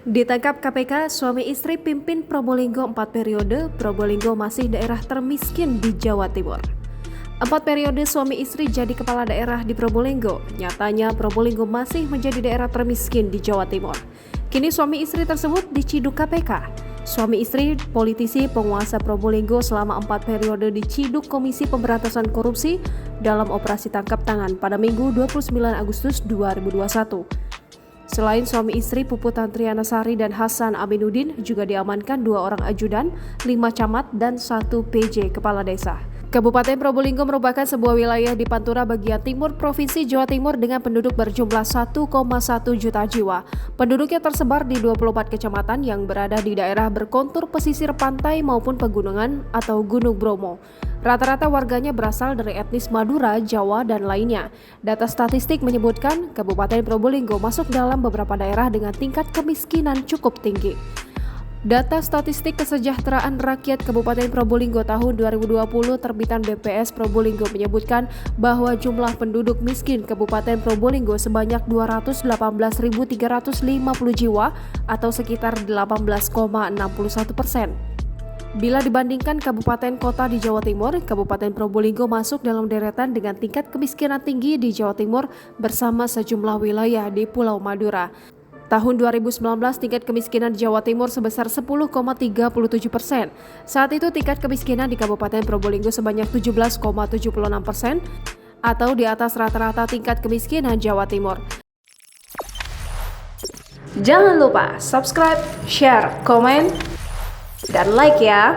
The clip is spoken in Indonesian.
Ditangkap KPK, suami istri pimpin Probolinggo 4 periode, Probolinggo masih daerah termiskin di Jawa Timur. 4 periode suami istri jadi kepala daerah di Probolinggo, nyatanya Probolinggo masih menjadi daerah termiskin di Jawa Timur. Kini suami istri tersebut diciduk KPK. Suami istri politisi penguasa Probolinggo selama 4 periode diciduk Komisi Pemberantasan Korupsi dalam operasi tangkap tangan pada Minggu 29 Agustus 2021. Selain suami istri Puput Tantriana Sari dan Hasan Aminuddin, juga diamankan 2 orang ajudan, 5 camat, dan 1 PJ kepala desa. Kabupaten Probolinggo merupakan sebuah wilayah di Pantura bagian timur Provinsi Jawa Timur dengan penduduk berjumlah 1,1 juta jiwa. Penduduknya tersebar di 24 kecamatan yang berada di daerah berkontur pesisir pantai maupun pegunungan atau Gunung Bromo. Rata-rata warganya berasal dari etnis Madura, Jawa, dan lainnya. Data statistik menyebutkan Kabupaten Probolinggo masuk dalam beberapa daerah dengan tingkat kemiskinan cukup tinggi. Data Statistik Kesejahteraan Rakyat Kabupaten Probolinggo tahun 2020 terbitan BPS Probolinggo menyebutkan bahwa jumlah penduduk miskin Kabupaten Probolinggo sebanyak 218.350 jiwa atau sekitar 18,61%. Bila dibandingkan kabupaten kota di Jawa Timur, Kabupaten Probolinggo masuk dalam deretan dengan tingkat kemiskinan tinggi di Jawa Timur bersama sejumlah wilayah di Pulau Madura. Tahun 2019, tingkat kemiskinan di Jawa Timur sebesar 10,37%. Saat itu tingkat kemiskinan di Kabupaten Probolinggo sebanyak 17,76% atau di atas rata-rata tingkat kemiskinan Jawa Timur. Jangan lupa subscribe, share, komen, dan like ya!